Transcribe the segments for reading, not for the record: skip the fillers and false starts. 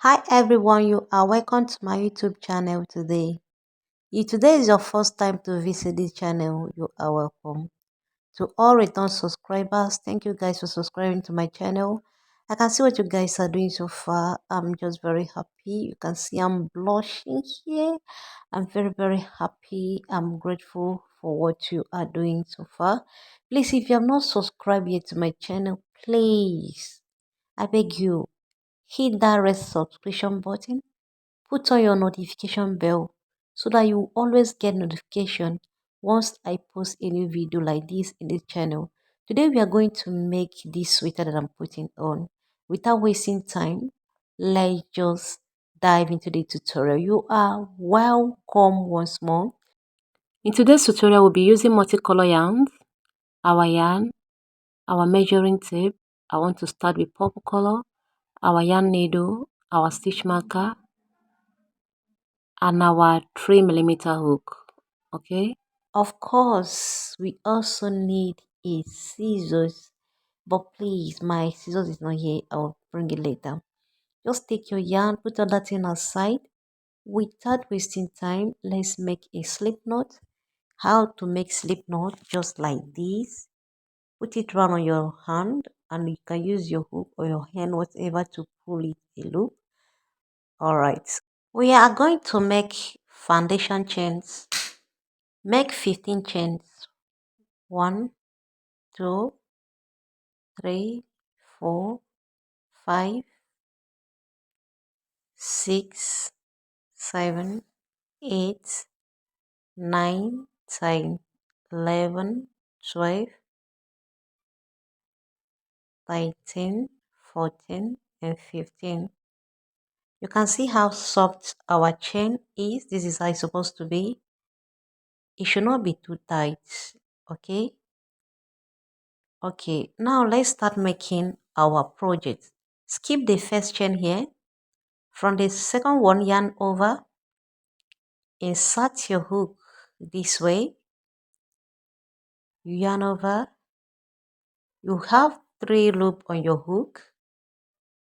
Hi everyone, you are welcome to my YouTube channel today. If today is your first time to visit this channel, you are welcome. To all return subscribers, thank you guys for subscribing to my channel. I can see what you guys are doing so far. I'm just very happy. You can see I'm blushing here. I'm very happy. I'm grateful for what you are doing so far. Please, if you have not subscribed yet to my channel, please, I beg you, hit that red subscription button, put on your notification bell so that you always get notification once I post a new video like this in this channel. Today we are going to make this sweater that I'm putting on. Without wasting time, let's just dive into the tutorial. You are welcome once more. In today's tutorial, we'll be using multicolor yarn, our measuring tape. I want to start with purple color, our yarn needle, our stitch marker, and our 3mm hook. Okay, of course we also need a scissors, but please, my scissors is not here. I'll bring it later. Just take your yarn, put all that thing aside. Without wasting time, let's make a slip knot. How to make slip knot? Just like this. Put it round on your hand, and you can use your hook or your hand, whatever, to pull it a loop. All right, we are going to make foundation chains. Make 15 chains. 1, 2, 3, 4, 5, 6, 7, 8, 9, 10, 11, 12, 13, 14, and 15. You can see how soft our chain is. This is how it's supposed to be. It should not be too tight. Okay. Okay, now let's start making our project. Skip the first chain here. From the second one, yarn over, insert your hook this way, you yarn over, you have 3 loops on your hook,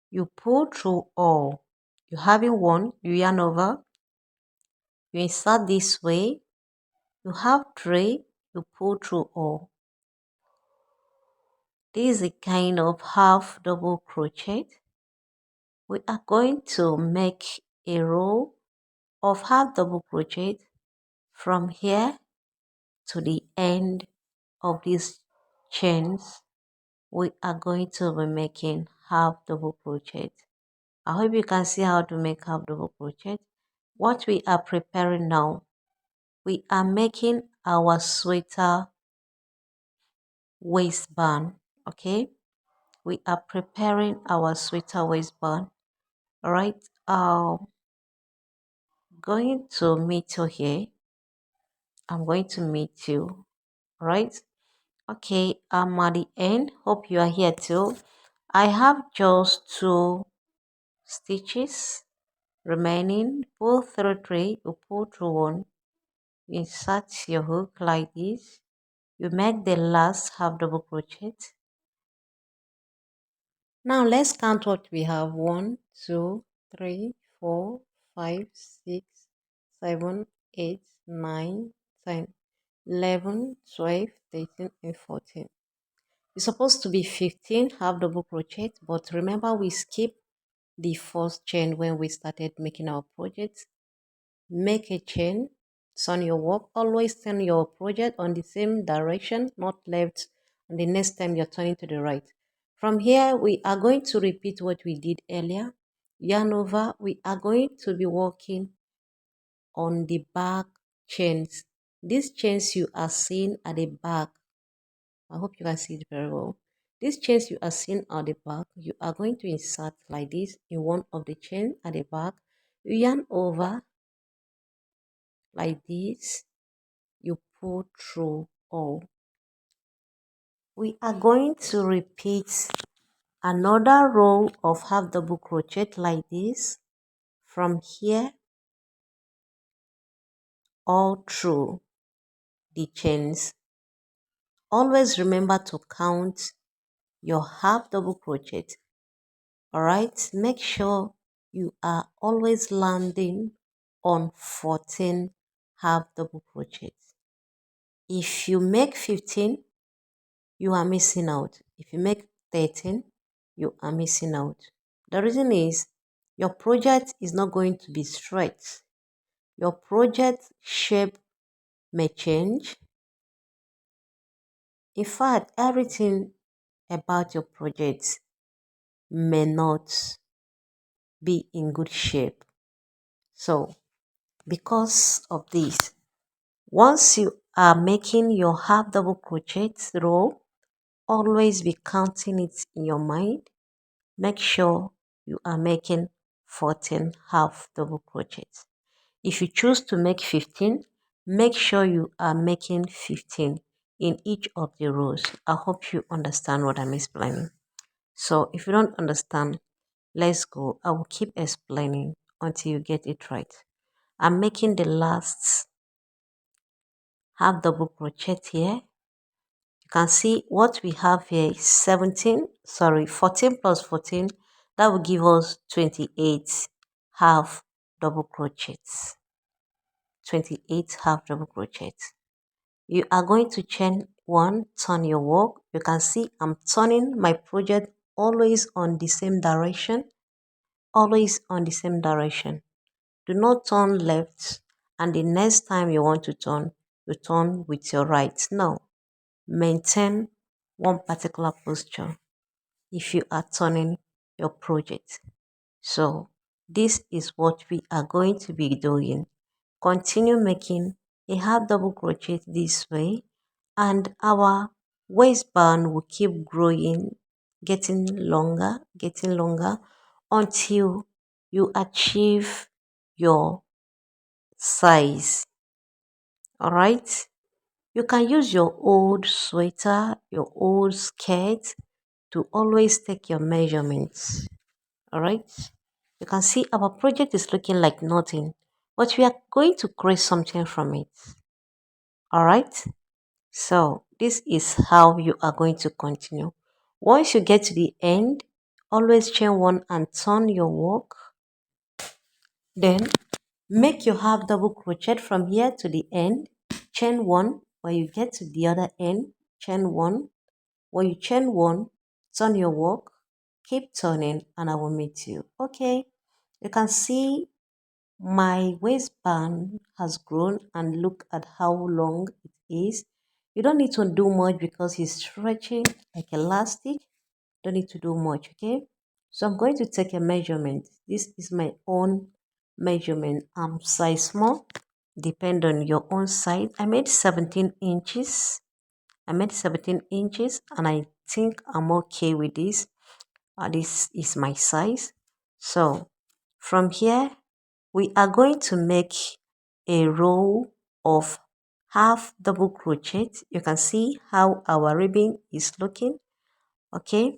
you pull through all. You having 1, you yarn over, you insert this way, you have 3, you pull through all. This is a kind of half double crochet. We are going to make a row of half double crochet from here to the end of these chains. We are going to be making half double crochet. I hope you can see how to make half double crochet. What we are preparing now, we are making our sweater waistband. Okay, we are preparing our sweater waistband. All right, going to meet you here. I'm going to meet you. All right. Okay, I'm at the end. Hope you are here too. I have just 2 stitches remaining. Pull through 3, you pull through 1, insert your hook like this, you make the last half double crochet. Now let's count what we have. 1, 2, 3, 4, 5, 6, 7, 8, 9, 10, 11, 12, 13, and 14. It's supposed to be 15 half double crochet, but remember we skipped the first chain when we started making our project. Make a chain, turn your work, always turn your project on the same direction, not left, and the next time you're turning to the right. From here, we are going to repeat what we did earlier. Yarn over, we are going to be working on the back chains. These chains you are seeing at the back, I hope you can see it very well. These chains you are seeing at the back, you are going to insert like this in one of the chain at the back. You yarn over like this, you pull through all. We are going to repeat another row of half double crochet like this from here all through the chains. Always remember to count your half double crochet. All right, make sure you are always landing on 14 half double crochets. If you make 15, you are missing out. If you make 13, you are missing out. The reason is your project is not going to be straight. Your project shape may change. In fact, everything about your project may not be in good shape. So, because of this, once you are making your half double crochet row, always be counting it in your mind. Make sure you are making 14 half double crochets. If you choose to make 15, make sure you are making 15 in each of the rows. I hope you understand what I'm explaining. So if you don't understand, let's go. I will keep explaining until you get it right. I'm making the last half double crochet here. You can see what we have here is 14 plus 14. That will give us 28 half double crochets. 28 half double crochets. You are going to chain one, turn your work. You can see I'm turning my project always on the same direction. Always on the same direction. Do not turn left and the next time you want to turn, you turn with your right. No. Maintain one particular posture if you are turning your project. So this is what we are going to be doing. Continue making a half double crochet this way and our waistband will keep growing, getting longer until you achieve your size. All right, you can use your old sweater, your old skirt to always take your measurements. All right, you can see our project is looking like nothing, but we are going to create something from it. All right, so this is how you are going to continue. Once you get to the end, always chain one and turn your work. Then make your half double crochet from here to the end. Chain one. When you get to the other end, chain one. When you chain one, turn your work. Keep turning and I will meet you. Okay, you can see my waistband has grown and look at how long it is. You don't need to do much because it's stretching like elastic. Don't need to do much, okay? So I'm going to take a measurement. This is my own measurement. I'm size small. Depend on your own size. I made 17 inches. I made 17 inches and I think I'm okay with this. This is my size. So from here, we are going to make a row of half double crochet. You can see how our ribbon is looking. Okay,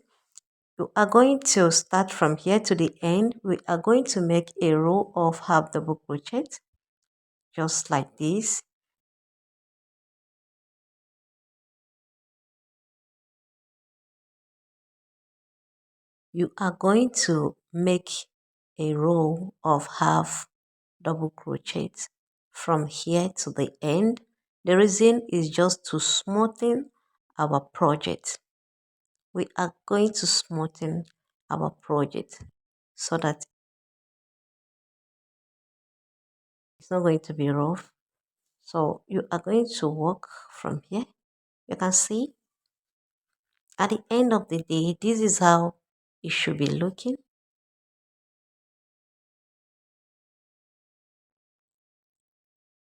you are going to start from here to the end. We are going to make a row of half double crochet just like this. You are going to make a row of half double crochet from here to the end. The reason is just to smoothen our project. We are going to smoothen our project so that it's not going to be rough. So you are going to work from here. You can see at the end of the day, this is how it should be looking.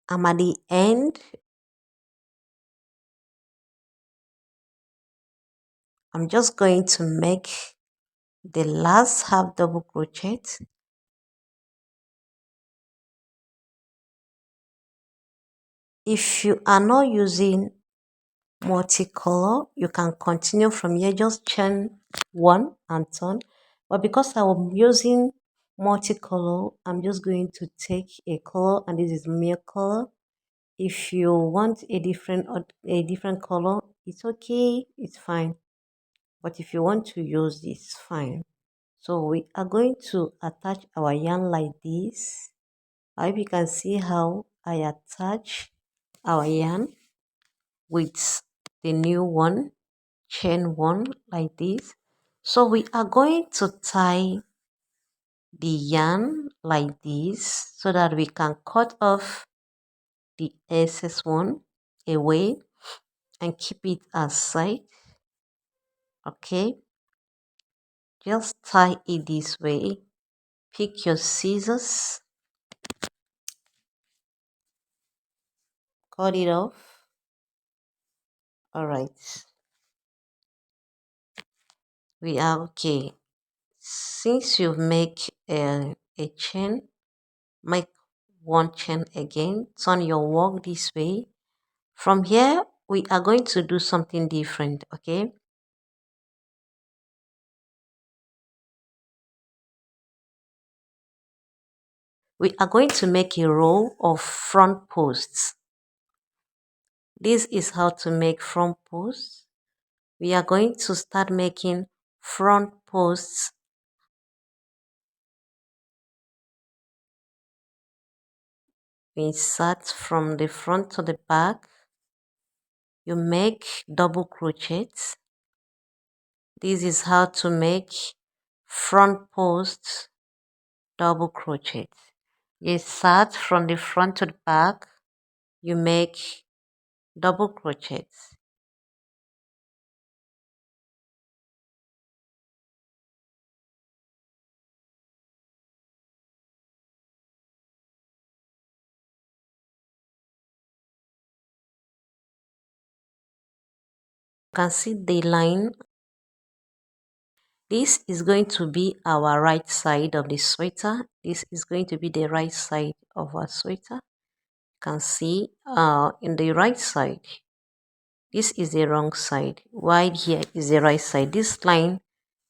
I'm at the end. I'm just going to make the last half double crochet. If you are not using multicolor, you can continue from here. Just chain one and turn. But because I'm using multicolor, I'm just going to take a color, and this is milk color. If you want a different color, it's okay, it's fine. But if you want to use this, fine. So we are going to attach our yarn like this. I hope you can see how I attach our yarn with the new one, chain one, like this. So we are going to tie the yarn like this so that we can cut off the excess one away and keep it aside. Okay, just tie it this way. Pick your scissors, cut it off. All right, we are okay. Since you've made a chain, make one chain again. Turn your work this way. From here, we are going to do something different. Okay, we are going to make a row of front posts. This is how to make front posts. We are going to start making front posts. We insert from the front to the back. You make double crochets. This is how to make front posts double crochet. You insert from the front to the back. You make double crochets. You can see the line. This is going to be our right side of the sweater. This is going to be the right side of our sweater. You can see in the right side, this is the wrong side. While here is the right side. This line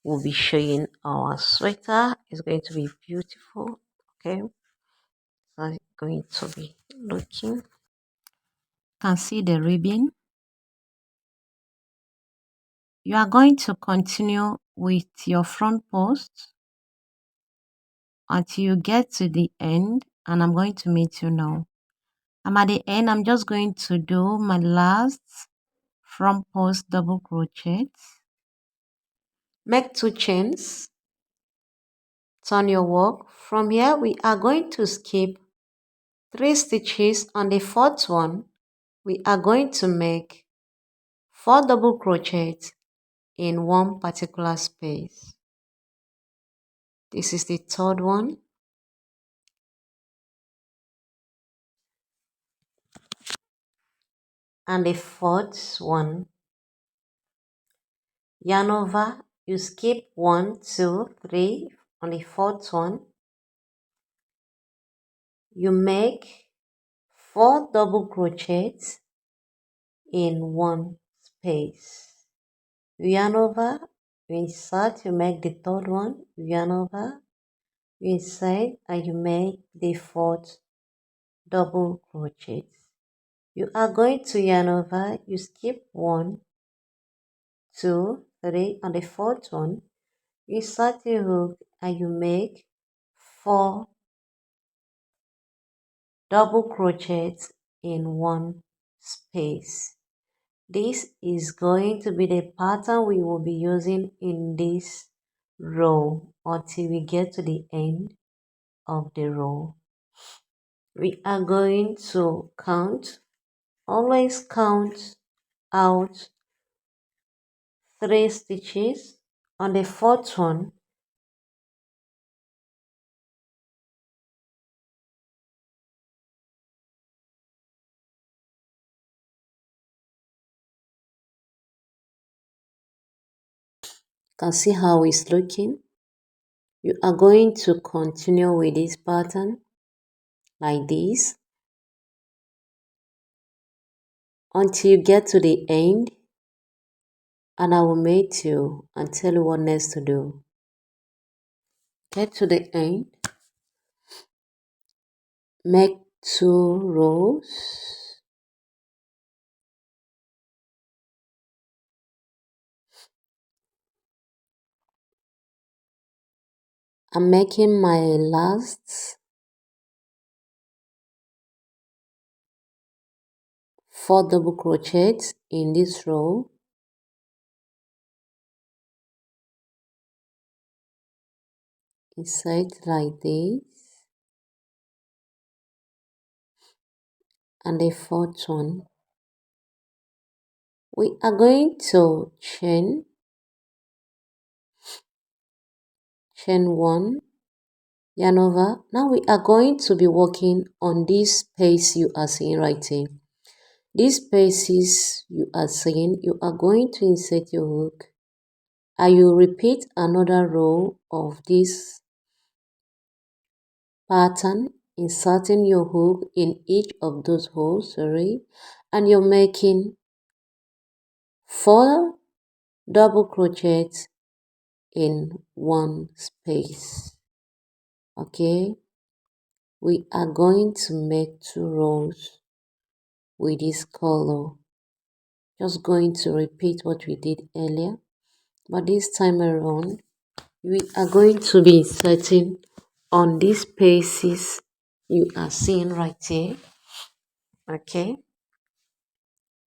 will be showing our sweater. It's going to be beautiful. Okay, so it's going to be looking. You can see the ribbon. You are going to continue with your front post until you get to the end, and I'm going to meet you now. I'm at the end. I'm just going to do my last front post double crochet. Make 2 chains. Turn your work. From here we are going to skip 3 stitches. On the 4th one we are going to make 4 double crochets in one particular space. This is the 3rd one. And the 4th one. Yarn over, you skip 1, 2, 3. On the 4th one you make 4 double crochets in one space. You yarn over, you insert, you make the 3rd one, you yarn over, you insert, and you make the 4th double crochet. You are going to yarn over, you skip 1, 2, 3. On the 4th one you insert a hook and you make 4 double crochets in one space. This is going to be the pattern we will be using in this row until we get to the end of the row. We are going to count. Always count out 3 stitches. On the 4th one you can see how it's looking. You are going to continue with this pattern like this until you get to the end, and I will meet you and tell you what next to do. Get to the end, make 2 rows, I'm making my last 4 double crochets in this row. Insert like this, and the fourth one we are going to chain 1, yarn over. Now we are going to be working on this space you are seeing right here. These spaces you are seeing, you are going to insert your hook, and you repeat another row of this pattern, inserting your hook in each of those holes, and you're making 4 double crochets in one space. Okay, we are going to make 2 rows with this color. Just going to repeat what we did earlier, but this time around we are going to be inserting on these spaces you are seeing right here. Okay,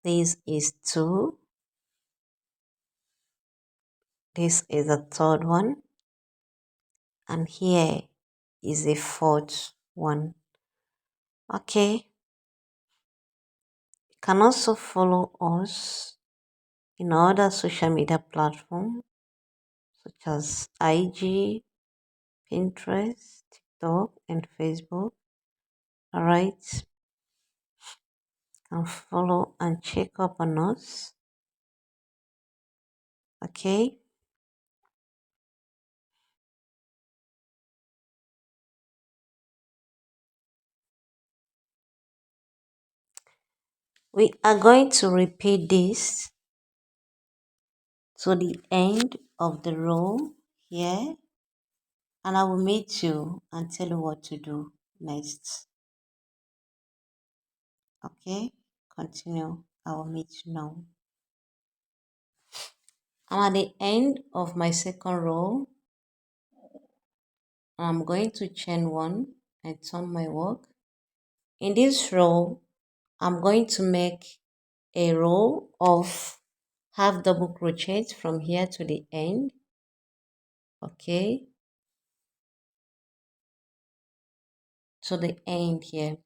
this is 2, this is the third one, and here is the fourth one. Okay, you can also follow us in other social media platforms such as IG, Pinterest, TikTok, and Facebook. Alright, can follow and check up on us. Okay, we are going to repeat this to the end of the row here, and I will meet you and tell you what to do next. Okay, continue. I will meet you now. I'm at the end of my second row. I'm going to chain 1 and turn my work. In this row, I'm going to make a row of half double crochets from here to the end. Okay, to the end here.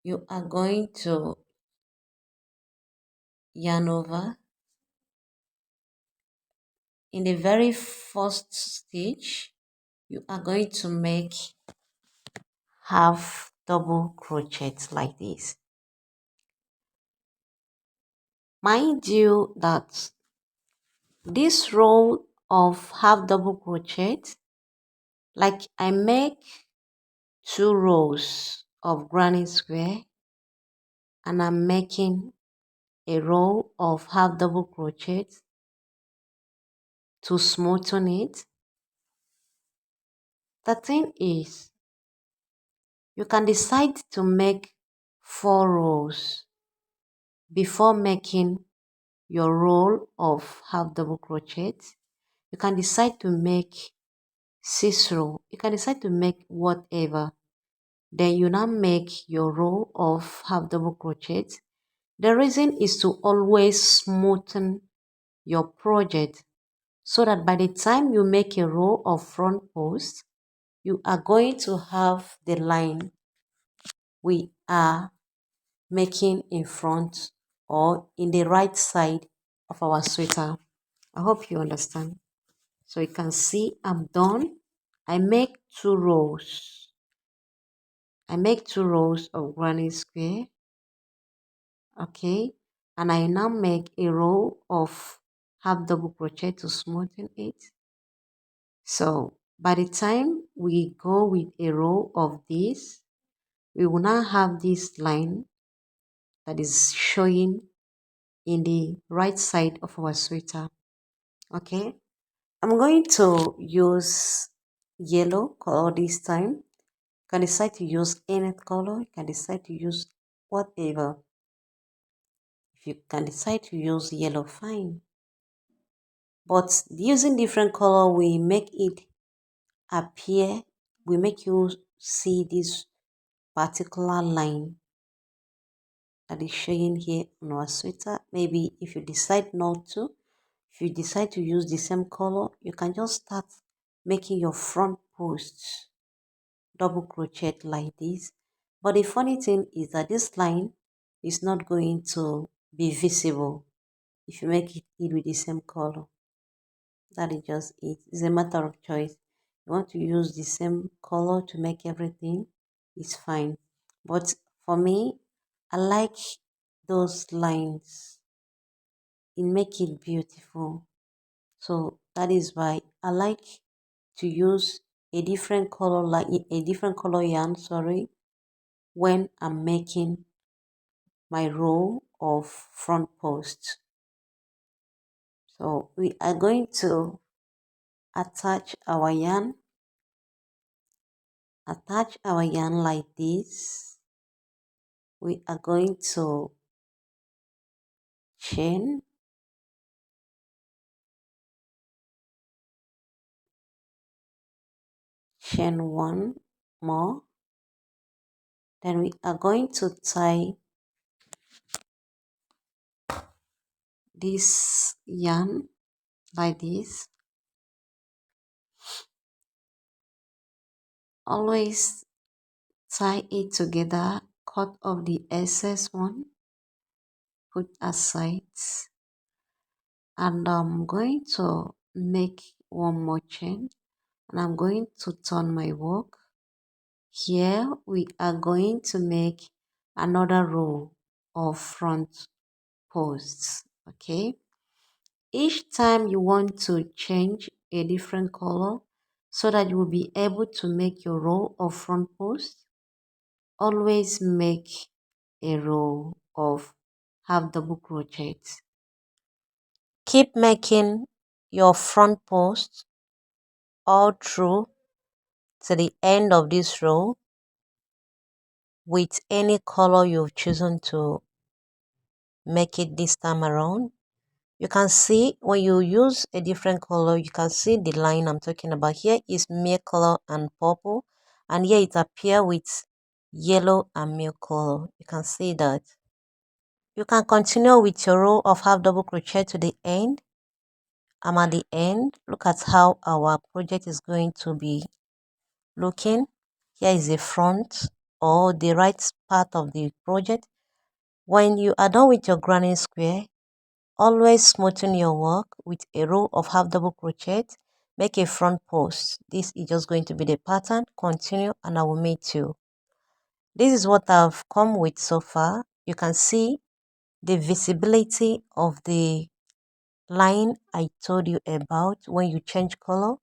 You are going to yarn over. In the very first stitch, you are going to make half double crochets like this. Mind you that this row of half double crochet, like I make 2 rows of granny square, and I'm making a row of half double crochet to smoothen it. The thing is, you can decide to make 4 rows before making your row of half double crochet. You can decide to make 6 rows. You can decide to make whatever. Then you now make your row of half double crochet. The reason is to always smoothen your project, so that by the time you make a row of front post, you are going to have the line we are making in front or in the right side of our sweater. I hope you understand. So you can see I'm done. I make 2 rows. I make 2 rows of granny square. Okay, and I now make a row of half double crochet to smoothen it. So by the time we go with a row of this, we will now have this line that is showing in the right side of our sweater. Okay, I'm going to use yellow color this time. You can decide to use any color. You can decide to use whatever. If you can decide to use yellow, fine. But using different color will make it appear, will make you see this particular line that is showing here on our sweater. Maybe if you decide not to, if you decide to use the same color, you can just start making your front post double crochet like this. But the funny thing is that this line is not going to be visible if you make it with the same color. That is just it. It's a matter of choice. You want to use the same color to make everything, it's fine. But for me, I like those lines. It make it beautiful. So that is why I like to use a different color, like a different color yarn, sorry, when I'm making my row of front posts. So we are going to attach our yarn like this. We are going to chain one more, then we are going to tie this yarn like this. Always tie it together, cut off the excess one, put aside, and I'm going to make one more chain, and I'm going to turn my work. Here we are going to make another row of front posts. Okay, each time you want to change a different color so that you will be able to make your row of front posts, always make a row of half double crochet. Keep making your front post all through to the end of this row with any color you've chosen to make it this time around. You can see when you use a different color, you can see the line I'm talking about. Here is milk color and purple, and here it appears with yellow and milk color. You can see that. You can continue with your row of half double crochet to the end. I'm at the end. Look at how our project is going to be looking. Here is the front or the right part of the project. When you are done with your granny square, always smoothen your work with a row of half double crochet. Make a front post. This is just going to be the pattern. Continue and I will meet you. This is what I've come with so far. You can see the visibility of the line I told you about when you change color.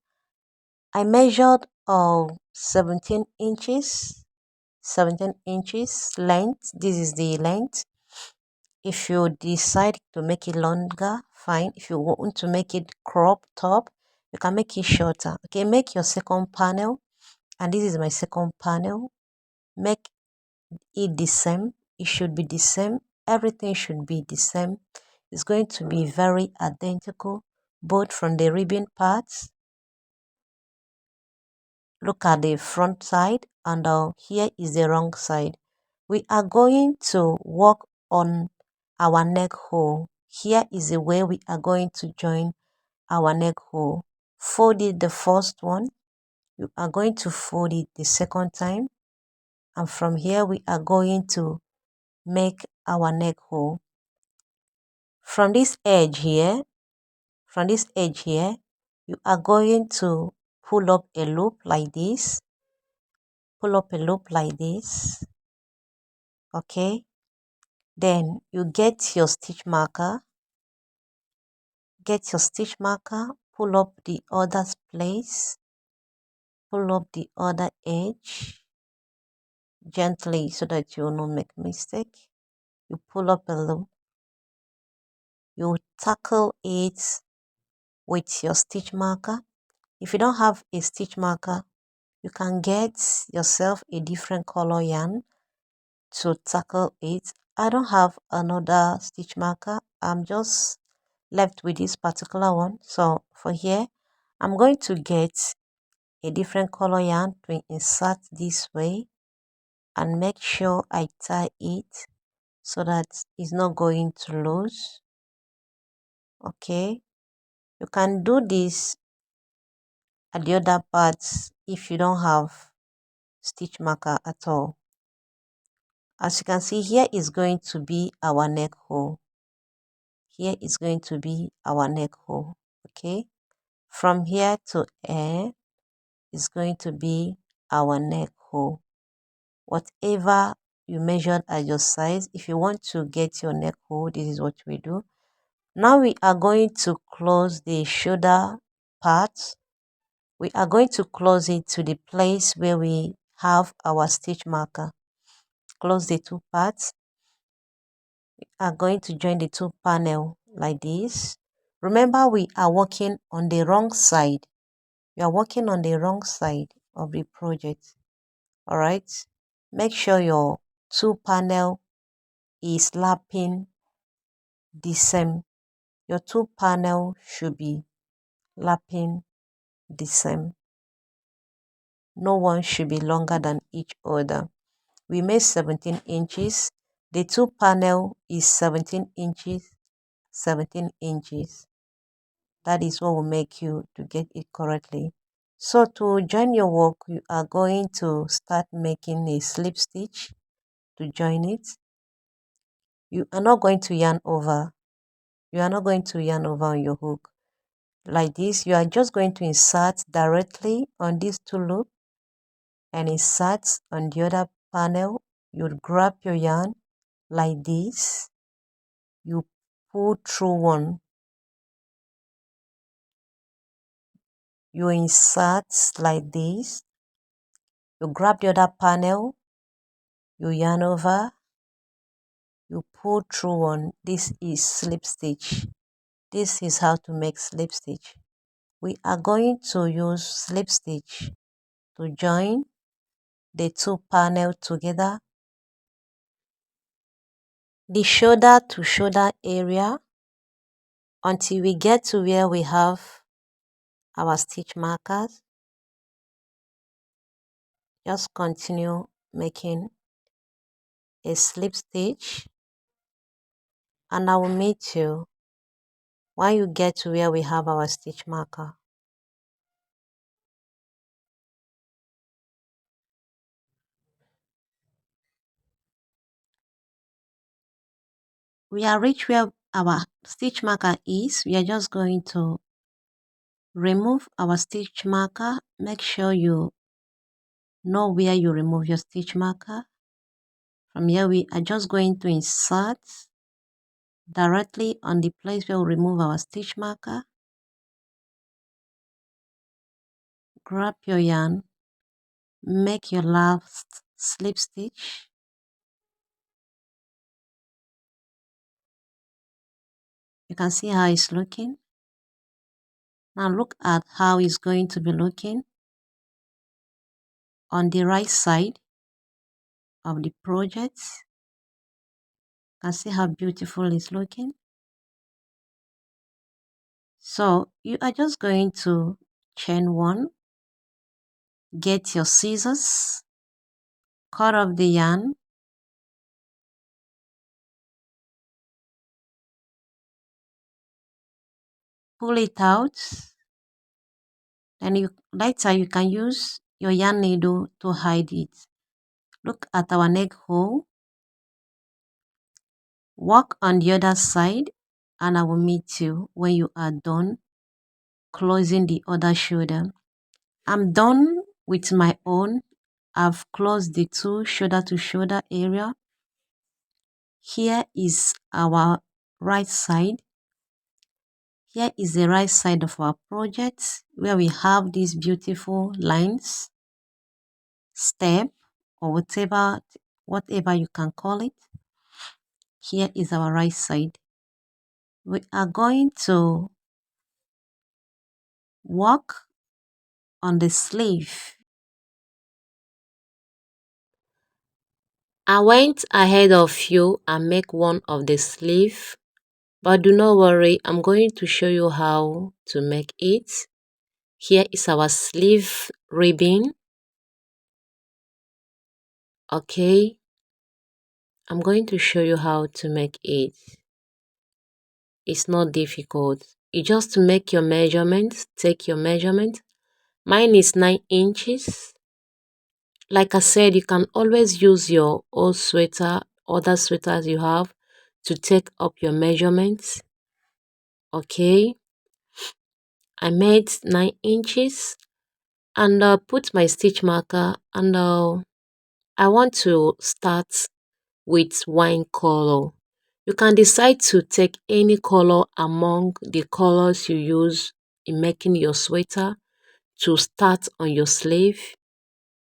I measured 17 inches length. This is the length. If you decide to make it longer, fine. If you want to make it crop top, you can make it shorter. Okay, make your second panel, and this is my second panel. Make it the same. It should be the same. Everything should be the same. It's going to be very identical, both from the ribbon parts. Look at the front side, and here is the wrong side. We are going to work on our neck hole. Here is the way we are going to join our neck hole. Fold it the first one. You are going to fold it the second time, and from here we are going to make our neck hole. From this edge here, you are going to pull up a loop like this. Okay, then you get your stitch marker, pull up the other place, pull up the other edge gently so that you will not make mistake. You pull up a loop, you tackle it with your stitch marker. If you don't have a stitch marker, you can get yourself a different color yarn to tackle it. I don't have another stitch marker. I'm just left with this particular one. So for here, I'm going to get a different color yarn to insert this way, and make sure I tie it so that it's not going to lose. Okay, you can do this at the other parts if you don't have stitch marker at all. As you can see, here is going to be our neck hole. Here is going to be our neck hole. Okay, from here to here is going to be our neck hole. Whatever you measured at your size, if you want to get your neck hole, this is what we do. Now we are going to close the shoulder part. We are going to close it to the place where we have our stitch marker. Close the two parts. We are going to join the two panel like this. Remember, we are working on the wrong side. We are working on the wrong side of the project. All right, make sure your two panel is lapping the same. Your two panel should be lapping the same. No one should be longer than each other. We made 17 inches. The two panel is 17 inches, 17 inches. That is what will make you to get it correctly. So to join your work, you are going to start making a slip stitch to join it. You are not going to yarn over. You are not going to yarn over on your hook. Like this, you are just going to insert directly on these two loops and insert on the other panel. You grab your yarn like this. You pull through one. You insert like this. You grab the other panel. You yarn over. You pull through one. This is slip stitch. This is how to make slip stitch. We are going to use slip stitch to join the two panel together. The shoulder to shoulder area until we get to where we have our stitch markers. Just continue making a slip stitch, and I will meet you when you get to where we have our stitch marker. We are reached where our stitch marker is. We are just going to remove our stitch marker. Make sure you know where you remove your stitch marker. From here, we are just going to insert directly on the place where we remove our stitch marker. Grab your yarn, make your last slip stitch. You can see how it's looking. Now look at how it's going to be looking on the right side of the project. You can see how beautiful it's looking. So you are just going to chain one, get your scissors, cut off the yarn, pull it out, and later you can use your yarn needle to hide it. Look at our neck hole. Work on the other side, and I will meet you when you are done closing the other shoulder. I'm done with my own. I've closed the two shoulder to shoulder area. Here is our right side. Here is the right side of our project where we have these beautiful lines, step, or whatever you can call it. Here is our right side. We are going to work on the sleeve. I went ahead of you and make one of the sleeve, but do not worry, I'm going to show you how to make it. Here is our sleeve ribbon. Okay, I'm going to show you how to make it. It's not difficult. You just make your measurements, take your measurement. Mine is 9 inches. Like I said, you can always use your old sweater, other sweaters you have, to take up your measurements. Okay, I made 9 inches and put my stitch marker, and I want to start with wine color. You can decide to take any color among the colors you use in making your sweater to start on your sleeve.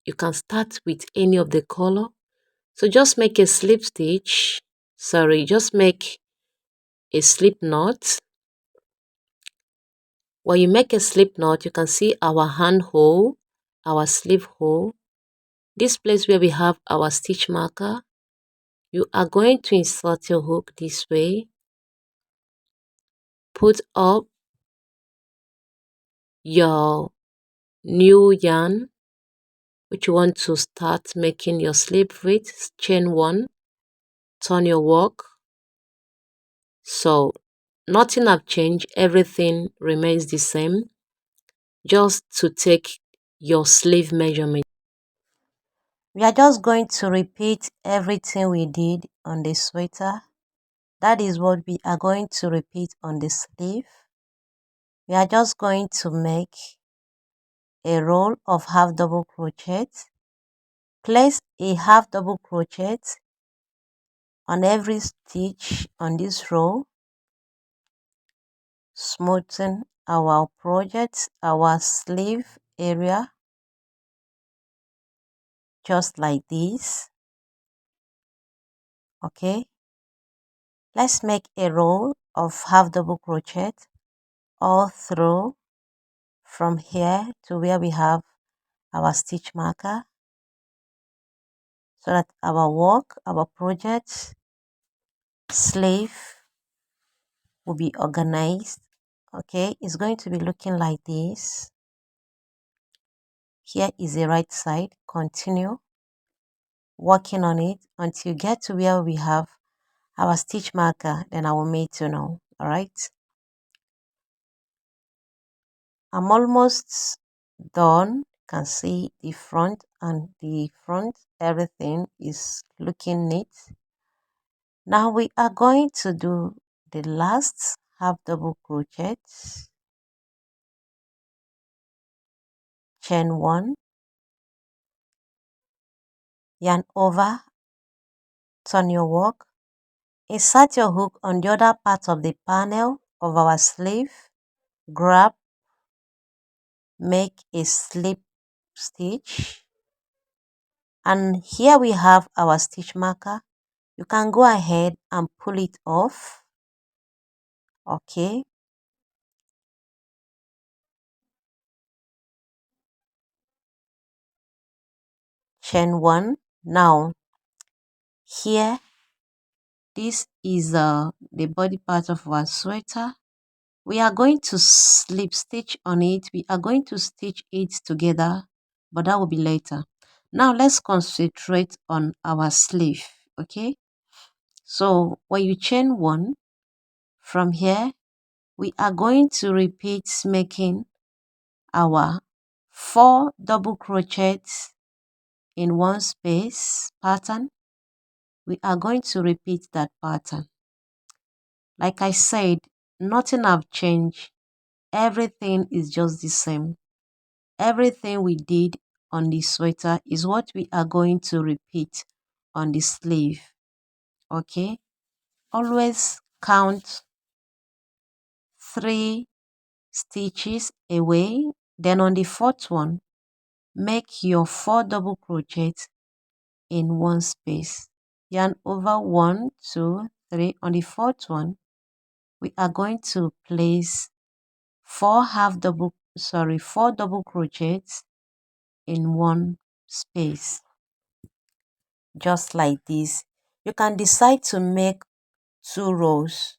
You can start with any of the color. So just make a slip stitch. Sorry, just make a slip knot. When you make a slip knot, you can see our hand hole, our sleeve hole. This place where we have our stitch marker, you are going to insert your hook this way. Put up your new yarn which you want to start making your sleeve with. Chain 1, turn your work. So nothing have changed, everything remains the same. Just to take your sleeve measurement. We are just going to repeat everything we did on the sweater. That is what we are going to repeat on the sleeve. We are just going to make a row of half double crochet. Place a half double crochet on every stitch on this row. Smoothen our project, our sleeve area, just like this. Okay, let's make a row of half double crochet all through from here to where we have our stitch marker, so that our work, our project sleeve will be organized. Okay, it's going to be looking like this. Here is the right side. Continue working on it until you get to where we have our stitch marker, then I will make you know. All right, I'm almost done. You can see the front, and the front everything is looking neat. Now we are going to do the last half double crochet. Chain 1, yarn over, turn your work, insert your hook on the other part of the panel of our sleeve, grab, make a slip stitch, and here we have our stitch marker. You can go ahead and pull it off. Okay, chain 1. Now here, this is the body part of our sweater. We are going to slip stitch on it. We are going to stitch it together, but that will be later. Now let's concentrate on our sleeve. Okay, so when you chain 1 from here, we are going to repeat making our 4 double crochets in one space pattern. We are going to repeat that pattern. Like I said, nothing have changed. Everything is just the same. Everything we did on the sweater is what we are going to repeat on the sleeve. Okay, always count 3 stitches away. Then on the 4th one, make your 4 double crochets in one space. Yarn over 1, 2, 3. On the 4th one, we are going to place 4 double crochets in one space, just like this. You can decide to make 2 rows,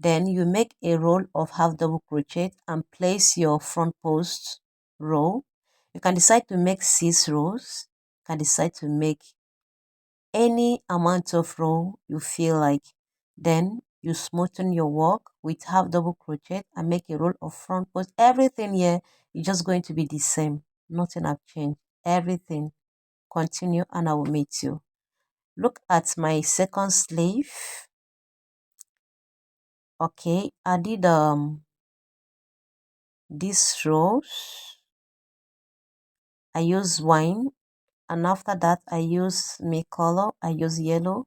Then you make a row of half double crochet and place your front post row. You can decide to make 6 rows. You can decide to make any amount of row you feel like. Then you smoothen your work with half double crochet and make a row of front post. Everything here is just going to be the same. Nothing have changed. Everything. Continue and I will meet you. Look at my second sleeve. Okay, I did these rows. I use wine, and after that I use my color. I use yellow.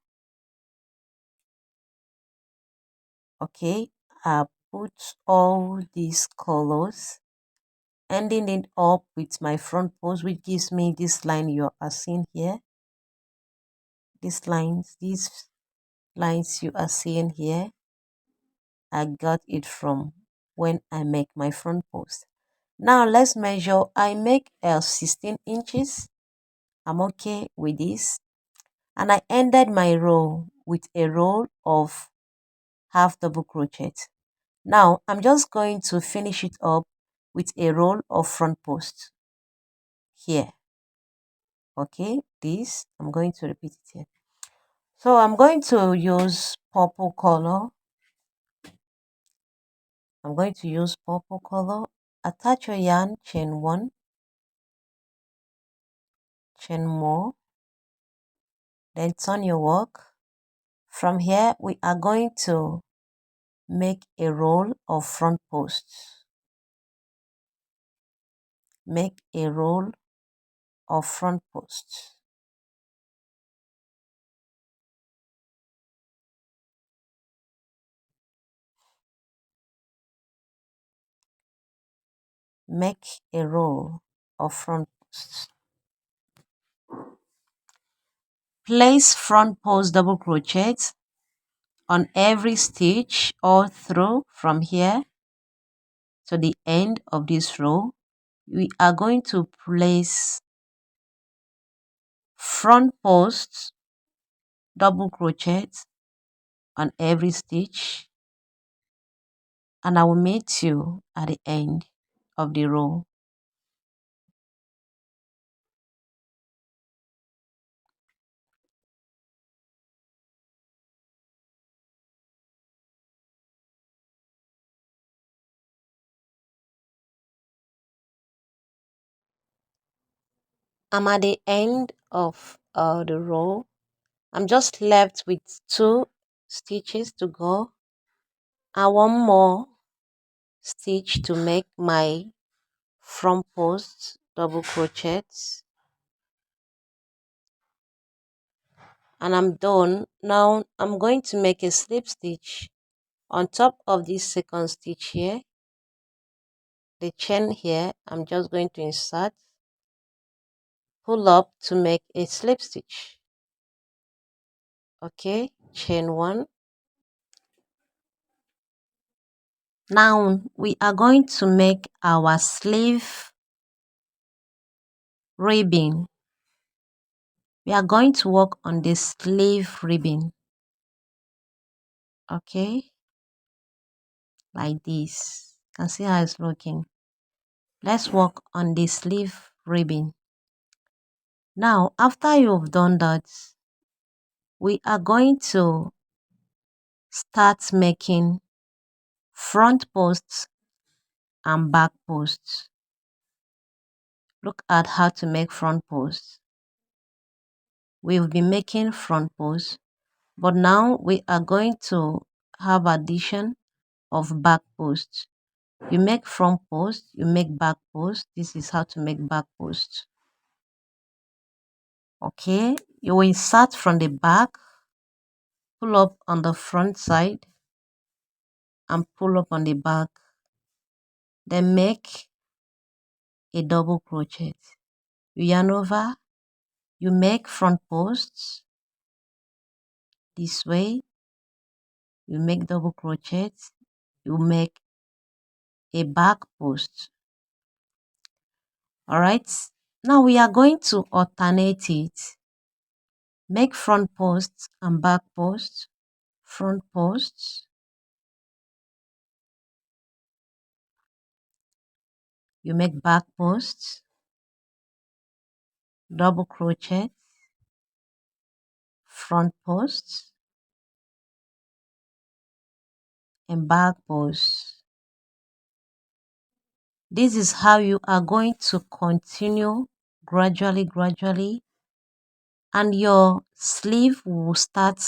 Okay, I put all these colors, ending it up with my front post, which gives me this line you are seeing here. These lines you are seeing here, I got it from when I make my front post. Now let's measure. I make 16 inches. I'm okay with this. And I ended my row with a row of half double crochet. Now I'm just going to finish it up with a row of front post here. Okay, this I'm going to repeat it here. So I'm going to use purple color. I'm going to use purple color. Attach your yarn, chain 1, chain more, then turn your work. From here we are going to make a row of front posts. Make a row of front posts. Make a row of front posts. Place front post double crochet on every stitch all through from here to the end of this row. We are going to place front post double crochet on every stitch, and I will meet you at the end of the row. I'm at the end of the row. I'm just left with 2 stitches to go and 1 more stitch to make my front post double crochets, and I'm done. Now I'm going to make a slip stitch on top of this second stitch here. The chain here, I'm just going to insert, pull up to make a slip stitch. Okay, chain 1. Now we are going to make our sleeve ribbing. We are going to work on the sleeve ribbing. Okay, like this. You can see how it's looking. Let's work on the sleeve ribbing. Now after you've done that, we are going to start making front posts and back posts. Look at how to make front posts. We've been making front posts, but now we are going to have addition of back posts. You make front post, you make back post. This is how to make back post. Okay, you will insert from the back, pull up on the front side and pull up on the back, then make a double crochet. You yarn over, you make front posts this way, you make double crochet, you make a back post. All right, now we are going to alternate it. Make front posts and back posts, front posts, you make back posts, double crochet, front posts, and back posts. This is how you are going to continue gradually, and your sleeve will start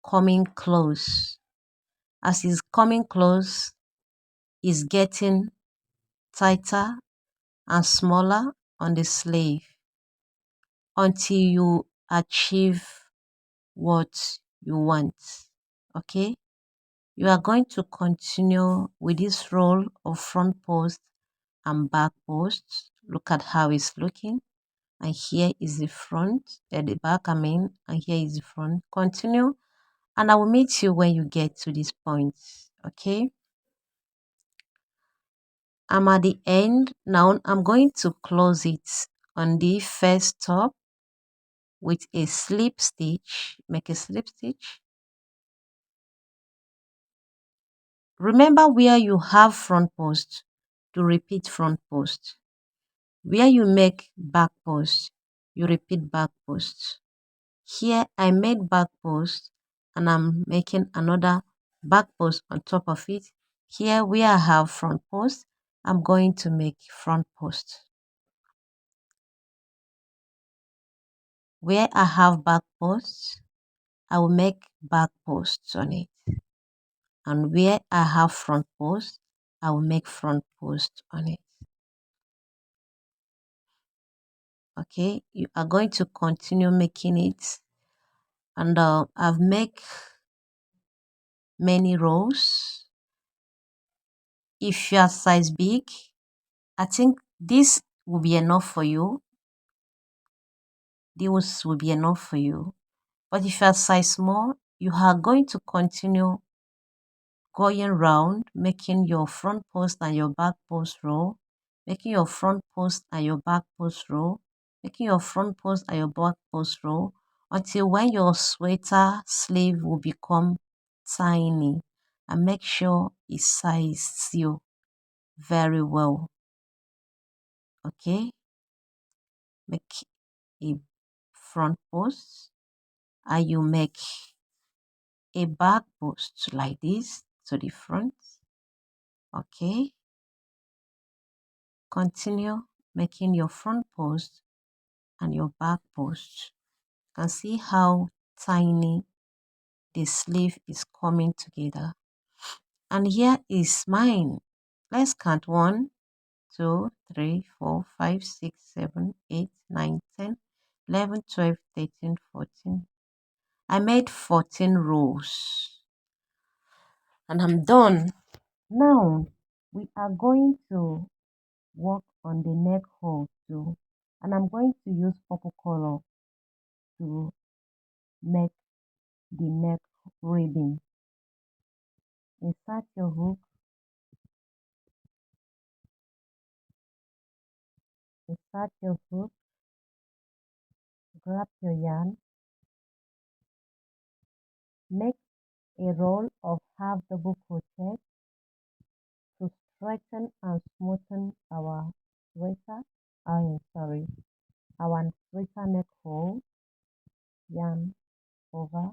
coming close. As it's coming close, it's getting tighter and smaller on the sleeve until you achieve what you want. Okay, you are going to continue with this row of front post and back posts. Look at how it's looking, and here is the front, the back, and here is the front. Continue, and I will meet you when you get to this point. Okay, I'm at the end now. I'm going to close it on the first top with a slip stitch. Make a slip stitch. Remember, where you have front post, to repeat front post. Where you make back post, you repeat back post. Here I made back post and I'm making another back post on top of it. Here where I have front post, I'm going to make front post. Where I have back post, I will make back posts on it. And where I have front post, I will make front post on it. Okay, you are going to continue making it, and I've made many rows. If you are size big, I think this will be enough for you. This will be enough for you. But if you are size small, you are going to continue going round, making your front post and your back post row, making your front post and your back post row, making your front post and your back post row, until when your sweater sleeve will become tiny, and make sure it sizes you very well. Okay, make a front post and you make a back post like this to the front. Okay, continue making your front post and your back post. You can see how tiny the sleeve is coming together. And here is mine. Let's count 1, 2, 3, 4, 5, 6, 7, 8, 9, 10, 11, 12, 13, 14. I made 14 rows and I'm done. Now we are going to work on the neck hole too, and I'm going to use purple color to make the neck ribbing. Insert your hook, insert your hook, grab your yarn, make a roll of half double crochet to straighten and smoothen our sweater, our sweater neck hole. Yarn over,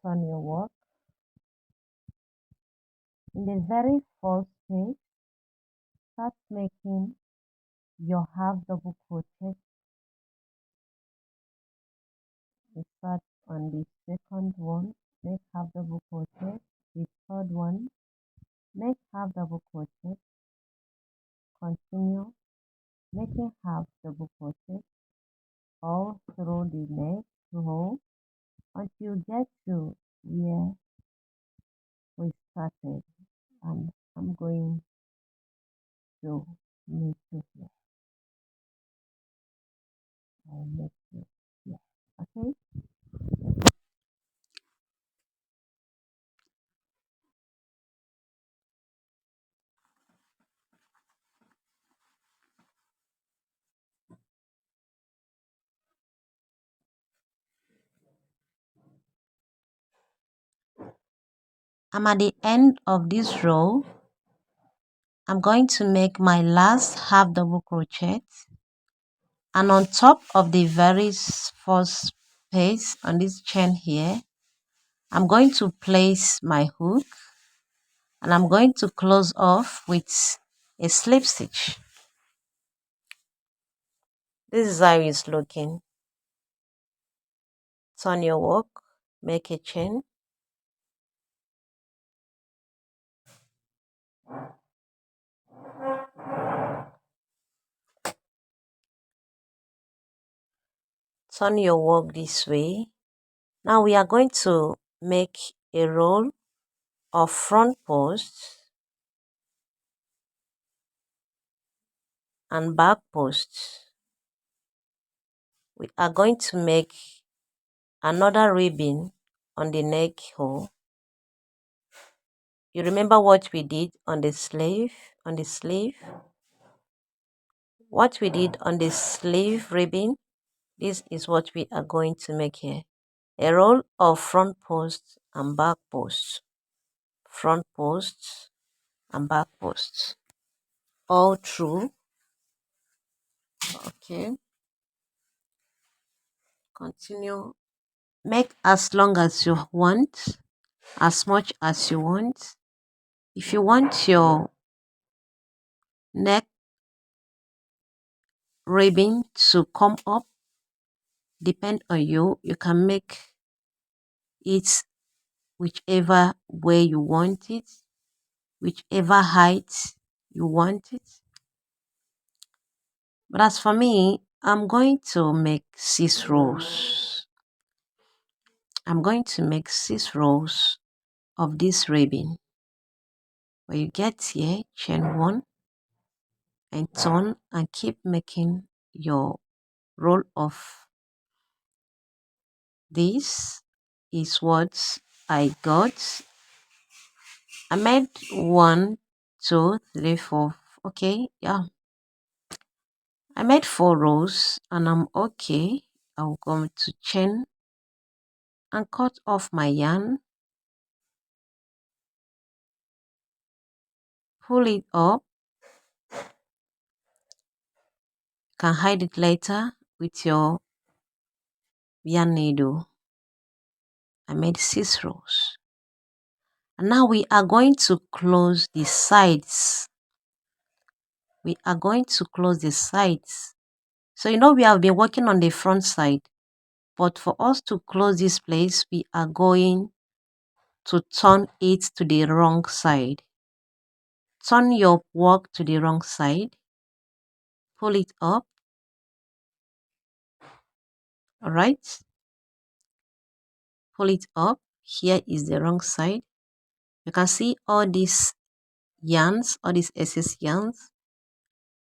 turn your work. In the very first stage, start making your half double crochet. Start on the second one, make half double crochet. The third one, make half double crochet. Continue making half double crochet all through the neck hole until you get to where we started, and I'm going to meet you here. I'll meet you here. Okay, I'm at the end of this row I'm going to make my last half double crochet, and on top of the very first space on this chain here, I'm going to place my hook, and I'm going to close off with a slip stitch. This is how it's looking. Turn your work, make a chain, turn your work this way. Now we are going to make a row of front posts and back posts. We are going to make another ribbon on the neck hole. You remember what we did on the sleeve? What we did on the sleeve ribbon, this is what we are going to make here. A row of front posts and back posts. Front posts and back posts. All through. Okay. Continue. Make as long as you want, as much as you want. If you want your neck ribbon to come up, depend on you. You can make it whichever way you want it, whichever height you want it. But as for me, I'm going to make 6 rows. I'm going to make 6 rows of this ribbon. When you get here, chain 1 and turn and keep making your roll of. This is what I got. I made 1, 2, 3, 4. Okay, yeah. I made 4 rows and I'm okay. I'm going to chain and cut off my yarn. Pull it up. You can hide it later with your yarn needle. I made 6 rows. And now we are going to close the sides. We are going to close the sides. So we have been working on the front side. But for us to close this place, we are going to turn it to the wrong side. Turn your work to the wrong side. Pull it up. Alright. Pull it up. Here is the wrong side. You can see all these yarns, all these excess yarns.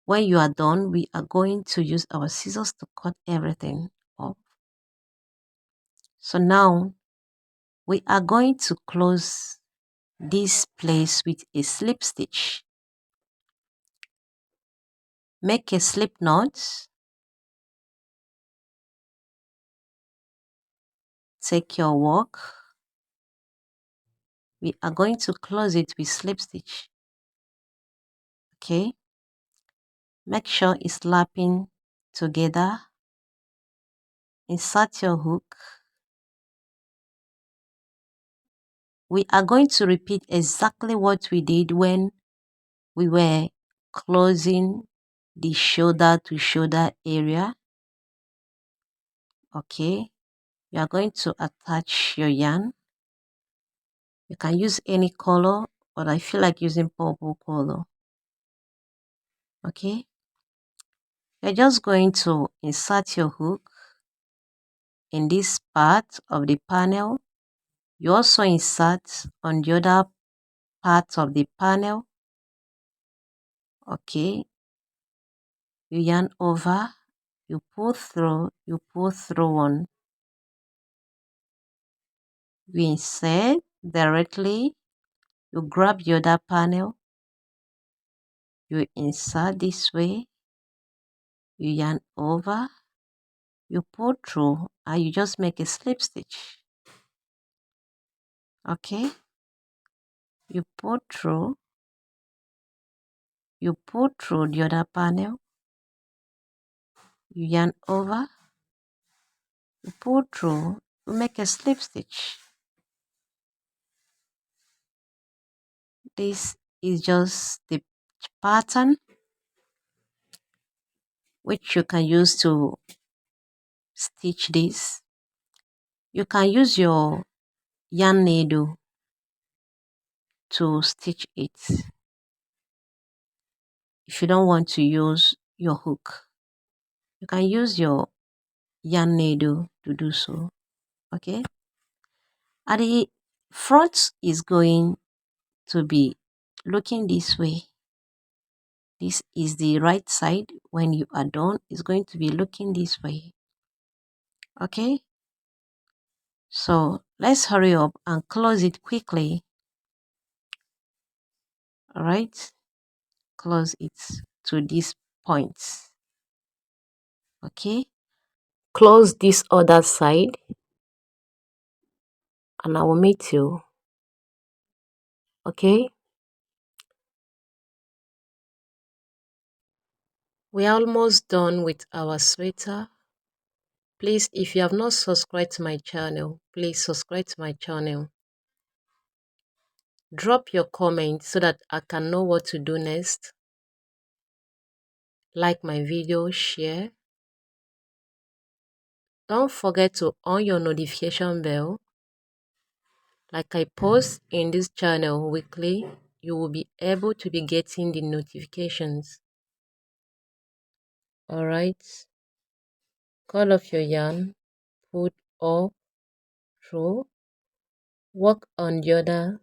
When you are done, we are going to use our scissors to cut everything off. So now we are going to close this place with a slip stitch. Make a slip knot. Take your work. We are going to close it with slip stitch. Okay. Make sure it's lapping together. Insert your hook. We are going to repeat exactly what we did when we were closing the shoulder to shoulder area. Okay. You are going to attach your yarn. You can use any color, but I feel like using purple color. Okay. You're just going to insert your hook in this part of the panel. You also insert on the other part of the panel. Okay. You yarn over, you pull through one. You insert directly. You grab the other panel. You insert this way. You yarn over. You pull through and you just make a slip stitch. Okay. You pull through. You pull through the other panel, you yarn over, you pull through, you make a slip stitch. This is just the pattern which you can use to stitch this. You can use your yarn needle to stitch it if you don't want to use your hook. You can use your yarn needle to do so. Okay, at the front is going to be looking this way. This is the right side. When you are done, it's going to be looking this way. Okay, so let's hurry up and close it quickly. All right, close it to this point. Okay, close this other side and I will meet you. Okay, we're almost done with our sweater. Please, if you have not subscribed to my channel, please subscribe to my channel. Drop your comment so that I can know what to do next. Like my video, share. Don't forget to on your notification bell. Like I post in this channel weekly, you will be able to be getting the notifications. Alright, cut off your yarn, put up through, work on the other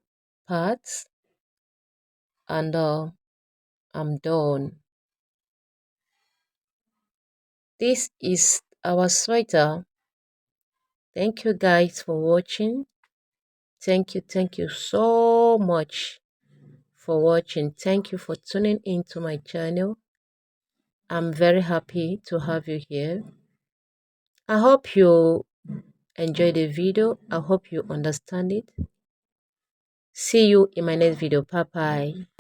parts, and I'm done. This is our sweater. Thank you guys for watching. Thank you so much for watching. Thank you for tuning into my channel. I'm very happy to have you here. I hope you enjoy the video. I hope you understand it. See you in my next video. Bye bye.